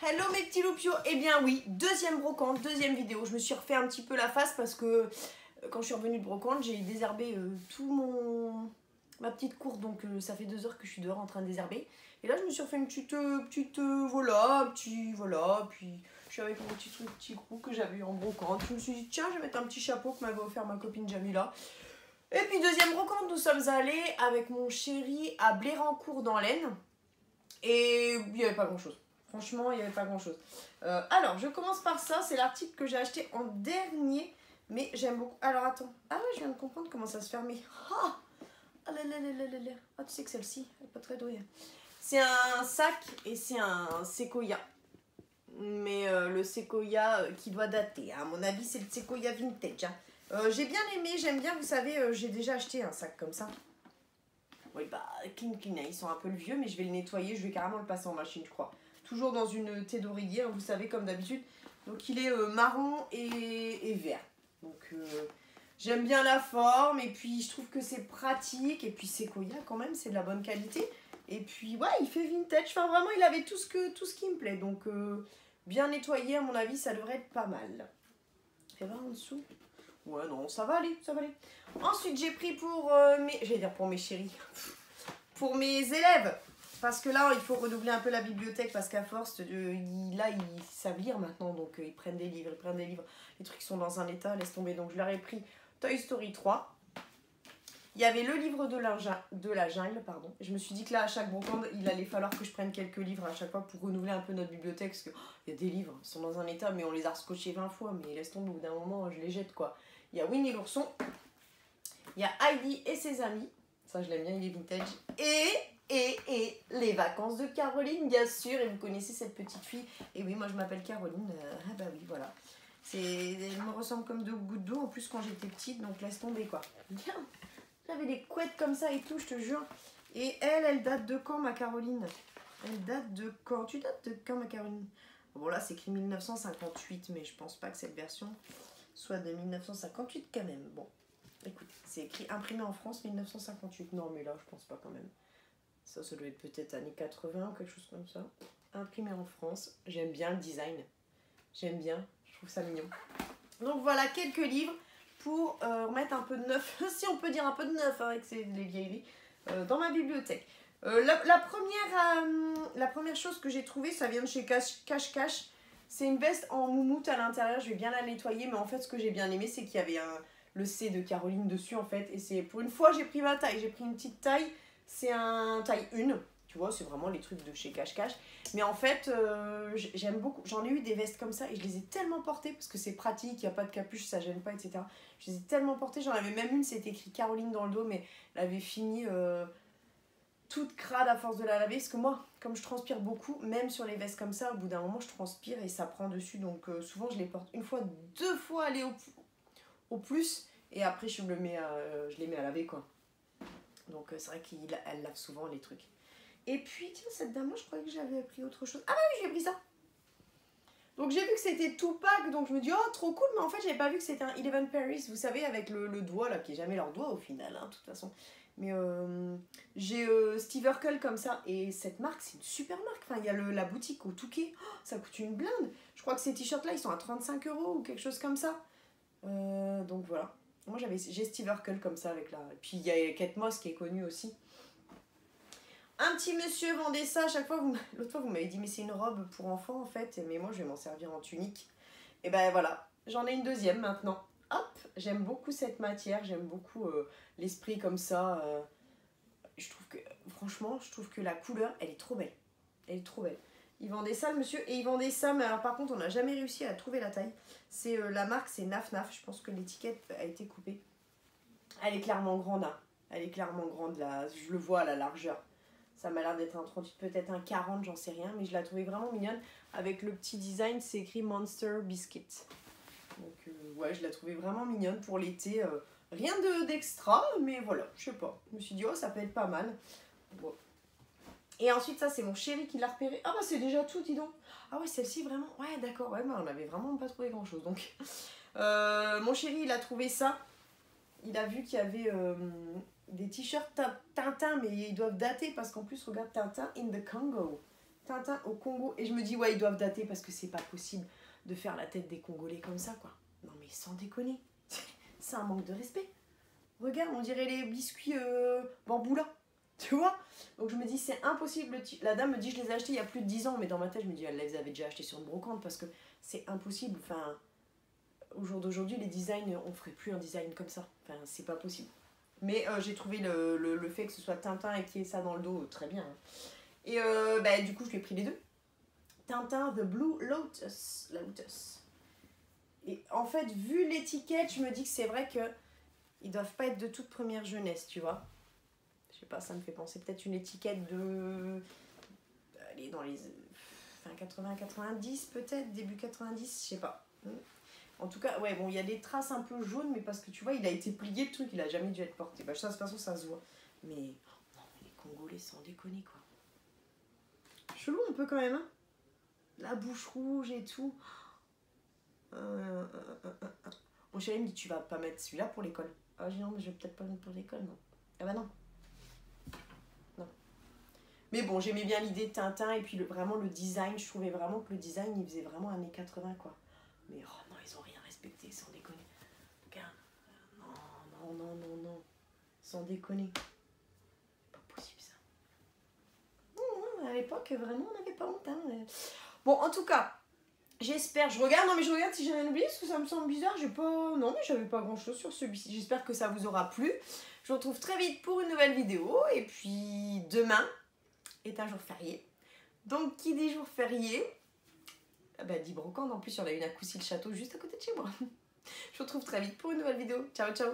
Hello mes petits loupiaux. Eh bien oui, deuxième brocante, deuxième vidéo. Je me suis refait un petit peu la face parce que quand je suis revenue de brocante, j'ai désherbé ma petite cour. Donc ça fait 2 heures que je suis dehors en train de désherber. Et là je me suis refait une petite voilà, puis je suis avec mon petit groupe que j'avais en brocante. Je me suis dit tiens, je vais mettre un petit chapeau que m'avait offert ma copine Jamila. Et puis deuxième brocante, nous sommes allés avec mon chéri à Blérancourt dans l'Aisne. Et il n'y avait pas grand chose. Franchement, il n'y avait pas grand chose. Alors, je commence par ça. C'est l'article que j'ai acheté en dernier. Mais j'aime beaucoup. Alors, attends. Ah ouais, je viens de comprendre comment ça se fermait. Ah, ah là là là là là là. Ah, tu sais que celle-ci, elle n'est pas très douée. C'est un sac et c'est un séquoia. Mais le séquoia qui doit dater. À mon avis, c'est le séquoia vintage. Hein. J'ai bien aimé, j'aime bien. Vous savez, j'ai déjà acheté un sac comme ça. Oui, bah, clean, hein. Ils sont un peu vieux, mais je vais le nettoyer. Je vais carrément le passer en machine, je crois. Toujours dans une thé d'oreiller, hein, vous savez, comme d'habitude. Donc, il est marron et vert. Donc, j'aime bien la forme. Et puis, je trouve que c'est pratique. Et puis, Sequoia, quand même, c'est de la bonne qualité. Et puis, ouais, il fait vintage. Enfin, vraiment, il avait tout ce qui me plaît. Donc, bien nettoyé, à mon avis, ça devrait être pas mal. Fais voir en dessous. Ouais, non, ça va aller, ça va aller. Ensuite, j'ai pris pour pour mes chéris, pour mes élèves. Parce que là, il faut redoubler un peu la bibliothèque parce qu'à force, ils savent lire maintenant. Donc, ils prennent des livres, Les trucs sont dans un état, laisse tomber. Donc, je leur ai pris Toy Story 3. Il y avait le livre de la jungle, pardon. Je me suis dit que là, à chaque brocante, il allait falloir que je prenne quelques livres à chaque fois pour renouveler un peu notre bibliothèque. Parce qu'il y a des livres, ils sont dans un état, mais on les a rescotchés 20 fois. Mais laisse tomber, au bout d'un moment, je les jette, quoi. Il y a Winnie l'ourson. Il y a Heidi et ses amis. Ça, je l'aime bien, il est vintage. Et les vacances de Caroline, bien sûr. Et vous connaissez cette petite fille. Et oui, moi, je m'appelle Caroline. Ah bah oui, voilà. Elle me ressemble comme 2 gouttes d'eau. En plus, quand j'étais petite, donc laisse tomber, quoi. Bien. J'avais des couettes comme ça et tout, je te jure. Et elle date de quand, ma Caroline? Elle date de quand? Tu dates de quand, ma Caroline? Bon, là, c'est écrit 1958, mais je pense pas que cette version soit de 1958 quand même. Bon, écoute, c'est écrit imprimé en France 1958. Non, mais là, je pense pas quand même. Ça doit être peut-être années 80 ou quelque chose comme ça. Imprimé en France. J'aime bien le design. J'aime bien. Je trouve ça mignon. Donc voilà, quelques livres pour remettre un peu de neuf, si on peut dire un peu de neuf, hein, avec les vieilles dans ma bibliothèque. La première chose que j'ai trouvée, ça vient de chez Cache. C'est une veste en moumoute à l'intérieur. Je vais bien la nettoyer, mais en fait, ce que j'ai bien aimé, c'est qu'il y avait le C de Caroline dessus, en fait. Et c'est pour une fois, j'ai pris ma taille. J'ai pris une petite taille. C'est un taille 1. Tu vois, c'est vraiment les trucs de chez Cache. Mais en fait, j'aime beaucoup. J'en ai eu des vestes comme ça et je les ai tellement portées parce que c'est pratique, il n'y a pas de capuche, ça gêne pas, etc. Je les ai tellement portées. J'en avais même une, c'était écrit Caroline dans le dos, mais elle avait fini toute crade à force de la laver. Parce que moi, comme je transpire beaucoup, même sur les vestes comme ça, au bout d'un moment, je transpire et ça prend dessus. Donc souvent, je les porte une fois, 2 fois aller au plus. Et après, je les mets à laver, quoi. Donc c'est vrai qu'elle lave souvent les trucs. Et puis, tiens, cette dame-là, je croyais que j'avais pris autre chose. Ah bah oui, j'ai pris ça. Donc j'ai vu que c'était Tupac, donc je me dis, oh, trop cool, mais en fait, j'avais pas vu que c'était un Eleven Paris, vous savez, avec le doigt, là, qui est jamais leur doigt au final, hein, de toute façon. Mais j'ai Steve Urkel comme ça, et cette marque, c'est une super marque. Enfin, il y a la boutique au Touquet, oh, ça coûte une blinde. Je crois que ces t-shirts-là, ils sont à 35 € ou quelque chose comme ça. Donc voilà. Moi, j'ai Steve Urkel comme ça, avec la... Et puis il y a Kate Moss qui est connue aussi. Un petit monsieur vendait ça à chaque fois. L'autre fois, vous m'avez dit, mais c'est une robe pour enfants en fait. Mais moi, je vais m'en servir en tunique. Et ben voilà, j'en ai une deuxième maintenant. Hop, j'aime beaucoup cette matière. J'aime beaucoup l'esprit comme ça. Je trouve que, franchement, je trouve que la couleur, elle est trop belle. Elle est trop belle. Il vendait ça, le monsieur. Et il vendait ça, mais alors par contre, on n'a jamais réussi à trouver la taille. C'est la marque, c'est Naf. Je pense que l'étiquette a été coupée. Elle est clairement grande. Hein. Elle est clairement grande, là. Je le vois à la largeur. Ça m'a l'air d'être un 38, peut-être un 40, j'en sais rien. Mais je la trouvais vraiment mignonne. Avec le petit design, c'est écrit Monster Biscuit. Donc ouais, je la trouvais vraiment mignonne pour l'été. Rien d'extra, mais voilà, je sais pas. Je me suis dit, oh, ça peut être pas mal. Bon. Et ensuite, ça, c'est mon chéri qui l'a repéré. Ah bah c'est déjà tout, dis donc. Ah ouais, celle-ci, vraiment. Ouais, d'accord. Ouais, mais on n'avait vraiment pas trouvé grand-chose. Donc, mon chéri, il a trouvé ça. Il a vu qu'il y avait... des t-shirts Tintin, mais ils doivent dater parce qu'en plus, regarde Tintin in the Congo. Tintin au Congo. Et je me dis, ouais, ils doivent dater parce que c'est pas possible de faire la tête des Congolais comme ça, quoi. Non, mais sans déconner. C'est un manque de respect. Regarde, on dirait les biscuits Bamboula. Tu vois? Donc je me dis, c'est impossible. La dame me dit, je les ai achetés il y a plus de 10 ans. Mais dans ma tête, je me dis, elle les avait déjà achetés sur une brocante parce que c'est impossible. Enfin, au jour d'aujourd'hui, les designs, on ferait plus un design comme ça. Enfin, c'est pas possible. Mais j'ai trouvé le fait que ce soit Tintin et qu'il y ait ça dans le dos très bien. Et bah, du coup, je lui ai pris les deux. Tintin The Blue Lotus. Lotus. Et en fait, vu l'étiquette, je me dis que c'est vrai que ils doivent pas être de toute première jeunesse, tu vois. Je sais pas, ça me fait penser peut-être une étiquette de... Elle est dans les... Fin 80-90 peut-être, début 90, je sais pas. En tout cas, ouais, bon, il y a des traces un peu jaunes, mais parce que tu vois, il a été plié le truc, il a jamais dû être porté. Bah, ça, de toute façon, ça se voit. Mais, non, les Congolais, sans déconner, quoi. Chelou un peu quand même, hein. La bouche rouge et tout. Mon chéri me dit, tu vas pas mettre celui-là pour l'école. Ah, j'ai dit, non, mais je vais peut-être pas le mettre pour l'école, non. Ah bah non. Non. Mais bon, j'aimais bien l'idée de Tintin, et puis vraiment le design, je trouvais vraiment que le design, il faisait vraiment années 80, quoi. Mais oh non, ils ont rien respecté, sans déconner. Regarde. Non, non, non, non, non. Sans déconner. C'est pas possible, ça. Non, à l'époque, vraiment, on n'avait pas honte, hein. Bon, en tout cas, j'espère, je regarde si j'ai rien oublié, parce que ça me semble bizarre, j'ai pas... Non, mais j'avais pas grand-chose sur celui-ci. J'espère que ça vous aura plu. Je vous retrouve très vite pour une nouvelle vidéo, et puis demain est un jour férié. Donc, qui dit jour férié, bah, dit brocante. En plus, il y en a une à Coucy-le-Château, juste à côté de chez moi. Je vous retrouve très vite pour une nouvelle vidéo. Ciao, ciao.